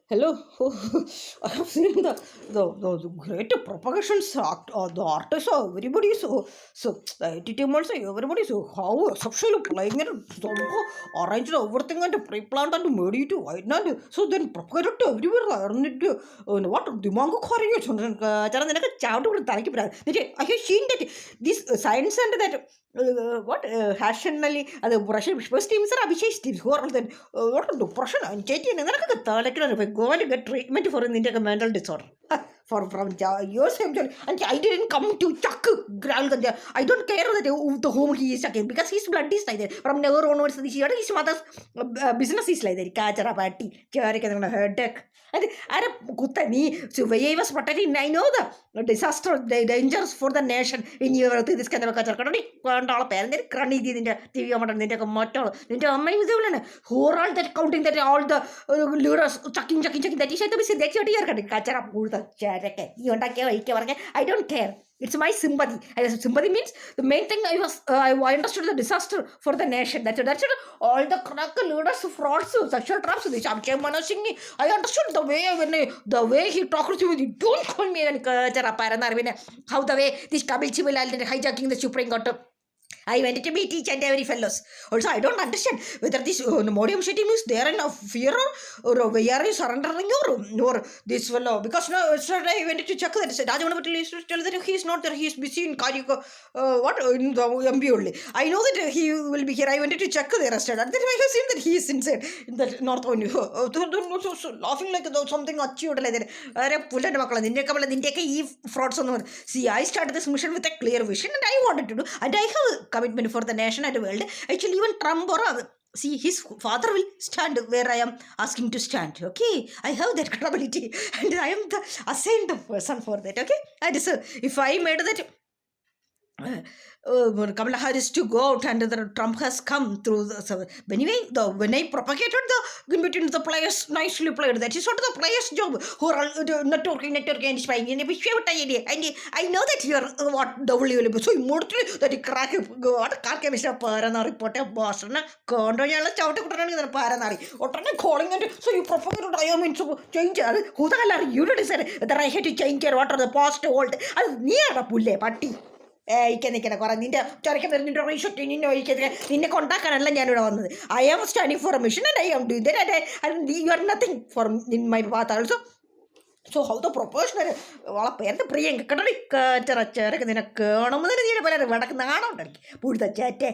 Hello. I have seen the great propagations act the artists are everybody the editing also everybody how exceptional playing it somehow arranged everything and pre-planned and made it wide and so then propagated to everywhere and it what dimango courage chara nenaka chawdu tariki pra I have seen that this science and that what rationally അത് first teams Abhishek what depression anxiety നിനക്കൊക്കെ തലക്കിലാണ് go and get treatment for നിന്റെയൊക്കെ mental disorder from years and I didn't come to chuck Gral Ganja. I don't care that the home he is chucking because his blood is like that from never onwards his mother's business is like that kachara party headache and kutta nee so I was protecting I know the disaster the dangers for the nation in your this kind of kachara kadani kondala parent krani di ninte tv amata ninte ko motto ninte amma isevulana who are all that counting that all the leaders chucking that is the bisi dekhi oti kadi kachara pulta charake you undake ikke parake I don't care. It's my sympathy. Sympathy means the main thing I understood the disaster for the nation. That's all the crack leaders, frauds, sexual traps. This Manoj Singh. I understood the way the way he talked to me. Don't call me how the way this Kabil Chibil hijacking the Supreme Court. I went to meet each and every fellows. Also, I don't understand whether this Modium Shetty means they are in a fear or we are surrendering or this fellow. Because now yesterday I went to check that Rajamanapati used to tell that he is not there, he is busy in Karika, what in the MP only. I know that he will be here. I went to check there yesterday. And then I have seen that he is inside in the north only. Laughing like something achieved like that. Frauds on the see, I started this mission with a clear vision and I wanted to do, and I have commitment for the nation and the world. Actually, even Trump or see, his father will stand where I am asking to stand. Okay, I have that credibility, and I am the assigned person for that. Okay, and so if I made that. Kamala Harris to go out and the Trump has come through the so anyway when I propagated the in between the players nicely played that is what the players job who are networking and spying and I know that you are what W so immediately that you crack what car chemist parana report of Boston condo yalla chowta kutana paranari or calling it so you propagated I mean so change who the hell are you to decide that I had to change what are the past old near a pulle party നിൽക്കണം കുറെ നിന്റെ ചൊരയ്ക്ക് നിന്റെ റീഷോട്ട് നിന്നെ കൊണ്ടാക്കാനല്ല ഞാനിവിടെ വന്നത് I am standing for a mission and I am doing that and you are nothing for in my path also so how the proportional അവളെ പേരുടെ പ്രിയങ്ക കടടി ചേരക്ക് നിനക്ക് വേണമെന്ന് നീ പോലെ വടക്ക് നാണമുണ്ടാക്കി പൂഴ്ത്ത ചേറ്റെ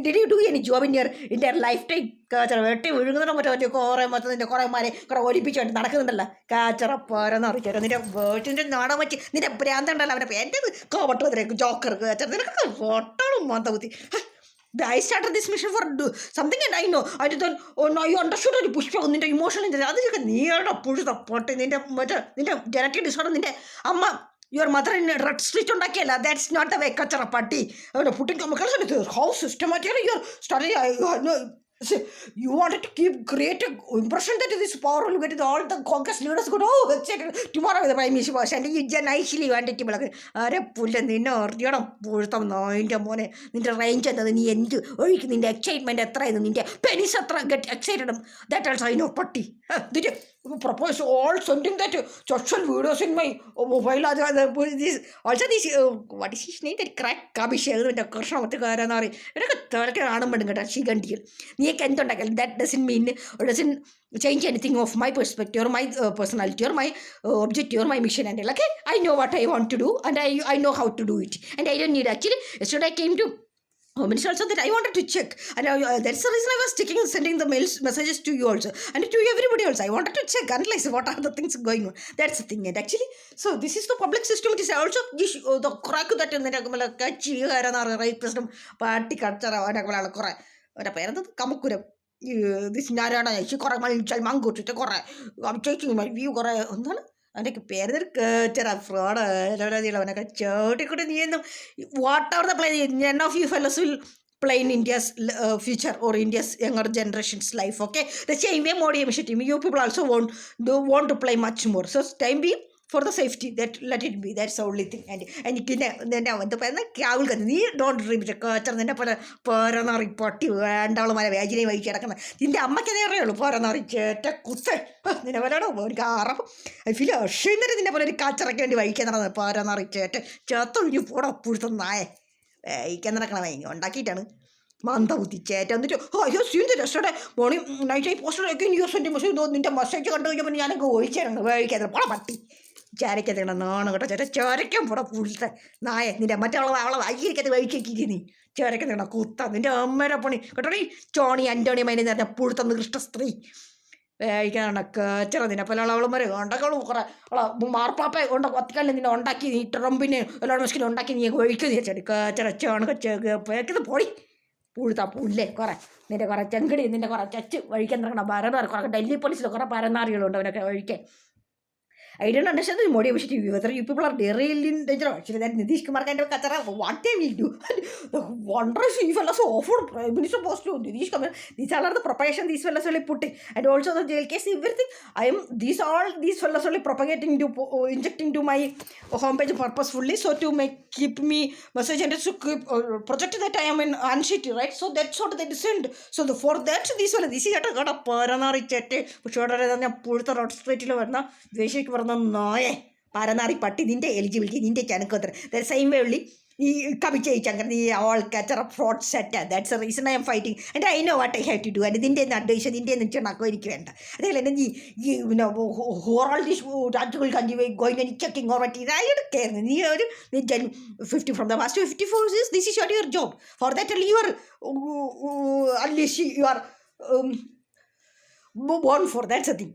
did you do any job in your lifetime കാച്ചറ വെട്ടി വിഴുങ്ങുന്നതിനെ മറ്റോ കുറേ മൊത്തം നിന്റെ കുറേ മാരെ കുറേ ഒലിപ്പിച്ചായിട്ട് നടക്കുന്നുണ്ടല്ലോ കാച്ചറ പോരെന്ന് അറിയിച്ചോ നിന്റെ വേട്ടിൻ്റെ നാടൻ വെച്ച് നിന്റെ ഭ്രാന്തണ്ടല്ലോ അവൻ്റെ എൻ്റെ കോവട്ടത്തിലേക്ക് ജോക്കർ കാച്ചറ നിനക്ക് ഫോട്ടോളും മാത്ത കുത്തി I started this mission for something and I know I didn't oh no you understood the push നിന്റെ ഇമോഷണൽ അത് നീയുടെ പുഴുത പൊട്ടി നിന്റെ മറ്റേ നിന്റെ ജനറ്റിക് ഡിസോർഡർ നിന്റെ അമ്മ your mother in red street ഉണ്ടാക്കിയല്ല ദാറ്റ്സ് നോട്ട് ദ വേ കച്ചറ പട്ടി putting chemicals how systematically your study you wanted to keep create an impression that this power will get all the Congress leaders go oh tomorrow the prime minister was and you nicely wanted to like are pull and dinner you പുഴുത്തം നോയിൻ്റെ മോനെ നിൻ്റെ range എന്നത് നീ എന്ത് ഒഴിക്കും നിൻ്റെ excitement എത്രയായിരുന്നു നിൻ്റെ penis എത്ര get excited that also I know പട്ടി നിൻ്റെ propose all sending that social videos in my mobile this also this what is his name that crack Kabishel and the Karshamatakaranari and Shigantil that doesn't mean or doesn't change anything of my perspective or my personality or my objective or my mission and like I know what I want to do and I know how to do it and I don't need actually yesterday I came to Minister also that I wanted to check and that's the reason I was sending the messages to you also and to everybody else. I wanted to check analyze what are the things going on. That's the thing and actually so this is the public system. It is also the crack that rapist party culture kamukuram this narana she correct my mango to correct I'm taking my view അതിൻ്റെ പേര് fraud Chhoti കൂടെ നീ എന്തും what are the play none of you fellows will play in India's future or India's younger generation's life. Okay, the same way Modi initiative you people also want to play much more. So time being for the safety, that let it be, that's the only thing. And then എന്താ പറയുന്നത് രാഹുൽ ഗാന്ധി, നീ don't dream culture, നിന്നെ പോലെ പോരെന്നറി പൊട്ടി വേണ്ടവളുമാരെ വേജിനെ വഹിച്ച് കിടക്കുന്നത് നിൻ്റെ അമ്മയ്ക്കതേ അറിയുള്ളൂ. പോരെന്നറി ചേറ്റ കുത്ത് നിന്നെ പോലെയാണോ ഒരു കാറം ഫീൽ അക്ഷയന്നിട്ട് നിന്നെ പോലെ ഒരു കച്ചറയ്ക്ക് വേണ്ടി വഹിക്കാൻ നടന്നത്. പോരെന്നറി ചേറ്റ ചേത്തൊഴിഞ്ഞു പോടാ പുഴുത്ത നായ വഹിക്കാൻ നടക്കണ വൈകി ഉണ്ടാക്കിയിട്ടാണ് മന്ദബുദ്ധി ചേറ്റ. എന്നിട്ട് അയ്യോ സീൻ രസ്റ്റോടെ മോർണിംഗ് നൈറ്റ് ആയി പോസ്റ്റർ ഒക്കെ ന്യൂസ് നിൻ്റെ മെസ്സേജ് കണ്ടു കഴിഞ്ഞപ്പോൾ ഞാനൊക്കെ ഒഴിച്ചാണ് വഹിക്കാതെ പോടാ പട്ടി ചാരയ്ക്കത് നാണം കേട്ടോ ചേട്ടാ. ചോരയ്ക്കാൻ പോടാ പുഴുത്ത നായ, നിൻ്റെ അവളെ വൈകിരിക്കത്ത് വഴിക്കേക്ക് നീ ചോരയ്ക്ക് നിന്ന കുത്ത നിൻ്റെ അമ്മേരെ പണി കേട്ടോ. ചോണി അൻ്റോണി മൈനെ നേരത്തെ പുഴുത്ത നികൃഷ്ട സ്ത്രീ വേവിക്കാണ് കേച്ചറ. നിന്നെ പോലെ അവളമാരെ ഉണ്ടാക്കളും കുറേ മാർപ്പാപ്പ ഒത്തിക്കാലിൽ നിന്നെ ഉണ്ടാക്കി നീ ട്രംപിനെ എല്ലാം മുസ്കിലും ഉണ്ടാക്കി നീ ഒഴിക്കുക ചേച്ചി കേച്ചറ ചോണക്ക് പോയി പുഴുത്ത പുല്ലേ കുറേ നിൻ്റെ കുറേ ചെങ്കടി നിൻ്റെ കുറേ ചച്ച് വഴിക്കാൻ നടക്കണം പരനാറ് കുറേ ഡൽഹി പോലീസിൽ കുറേ പരനാറികളുണ്ട് അവനൊക്കെ ഒഴിക്കാൻ. I don't understand the motivation to you, whether you people are really in danger. Actually, that Nitish Kumar kind of kachara, what they will do. The wondrous you fellas offered Prime Minister post to Nitish Kumar. These all are the propagation these fellas will put in. And also the jail case, everything. These fellas only propagating to, injecting to my homepage purposefully, so to keep me message and to keep project that I am in unshitty, right? So that's what they descend. So for that, these fellas, this is got a paranari chete, which order than a pulta or straight over Veshik നോയെ പരനാറി പട്ടി നിൻ്റെ eligibility നിൻ്റെ ചനക്കോത്ര that same way ഉള്ളി ഈ കവിച്ചയച്ചങ്ങനെ നീ all കച്ചറ fraud set. That's a reason I am fighting and I know what I have to do. And നിൻ്റെ advice നിൻ്റെ ചെണ്ണാക്കോ എനിക്ക് വേണ്ട. അതേപോലെ തന്നെ നീ ഈ ഓൾ ദീസ് രാജുകൾ കഞ്ചി going and checking or what I don't care. നീ ഒരു 50 from the past 54 years this is your job. For that you are unleash you are born for that's a thing.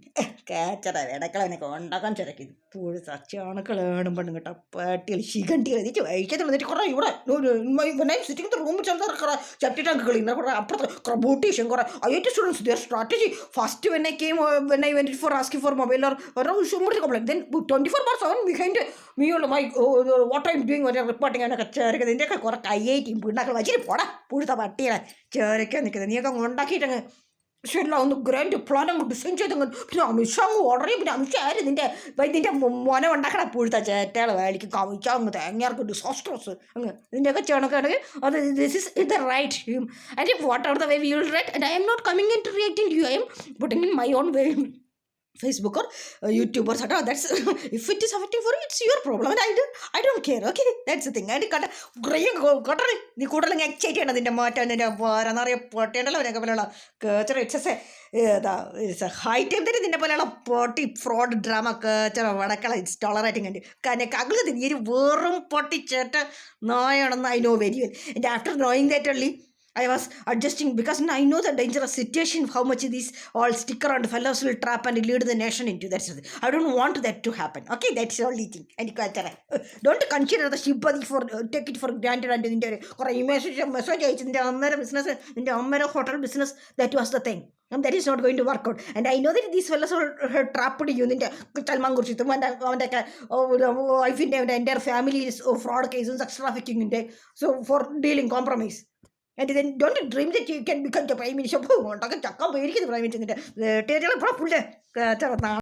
കേച്ചറ ഇടക്കളവനൊക്കെ ഉണ്ടാക്കാൻ ചിരക്കിത് പുഴു സച്ചാണക്കളാണ് പെണ്ണു കേട്ടോ. പാട്ടികൾ ശിഖണ്ഡി എഴുതിച്ച് വഴിക്കത്ത് വന്നിട്ട് കുറേ ഇവിടെ സിറ്റിംഗ് റൂമിൽ ചെന്ന കുറേ ചട്ടി ടാങ്കുകൾ ഇങ്ങനെ കുറേ അപ്പുറത്ത് ബ്യൂട്ടീഷ്യൻ കുറേ IIT students their strategy first when I went for asking for mobile or complaint then 24/7 behind me my what I'm doing reporting എന്നൊക്കെ ചേർക്കുന്നത് ഇതിൻ്റെയൊക്കെ കുറേ കയ്യേറ്റി പിണ്ണാക്കൾ വച്ചിട്ട് പോടാ പുഴുത്ത പട്ടികളെ ചേരക്കാൻ നിൽക്കുന്നത്. നീയൊക്കെ ഉണ്ടാക്കിയിട്ടങ്ങ് ശരിയല്ല ഒന്ന് ഗ്രാൻഡ് പ്ലാൻ അങ്ങ് ഡിസൈൻ ചെയ്തങ്ങ് പിന്നെ അമിത്ഷാ അങ്ങ് ഓർഡർ ചെയ്യും. പിന്നെ അമിത്ഷാ ആര് നിൻ്റെ മോനെ ഉണ്ടാക്കണ പുഴുത്ത ചേട്ടകൾ വേലിക്ക് അമിത്ഷാ അങ്ങ് തേങ്ങയാർക്ക് ഡിസാസ്റ്റേഴ്സ് അങ്ങ് ഇതിൻ്റെയൊക്കെ ചേണക്കാണെങ്കിൽ അത് ദിസ് ഇസ് ഇത് right and what are the way we will write and I am not coming in to reacting to you. I am putting in my own way Facebook or YouTube or something. That's if it is affecting for you, it's your problem and I don't care. Okay, that's the thing. And got നീ കൂടുതൽ excite ചെയ്യണം നിൻ്റെ മാറ്റം നിൻ്റെ പോരാന്നറിയ പൊട്ടേണ്ടല്ലോ അവനൊക്കെ പോലെയുള്ള കേച്ചറ ഇറ്റ്സ് എ ഹൈ ടൈം തന്നെ നിൻ്റെ പോലെയുള്ള പൊട്ടി ഫ്രോഡ് ഡ്രാമ കേച്ചറ വടക്കള ഇറ്റ്സ് ടോളറേറ്റിംഗ് ഉണ്ട്. കാരണം അകലത് നീ ഒരു വെറും പൊട്ടി ചേട്ട നായാണെന്ന് I know very well. And after knowing that only I was adjusting because I know the dangerous situation, how much these all stick around fellows will trap and lead the nation into. That's it. I don't want that to happen. Okay, that's the only thing. And don't consider the sympathy for take it for granted and in or a message in the Amera business, in the Amera hotel business. That was the thing. And that is not going to work out. And I know that these fellows are trapped you in the Chalmangurshitum and I think the entire family is fraud cases, sex trafficking in there. So for dealing compromise. And then don't dream that you can become the Prime Minister. Prime Minister.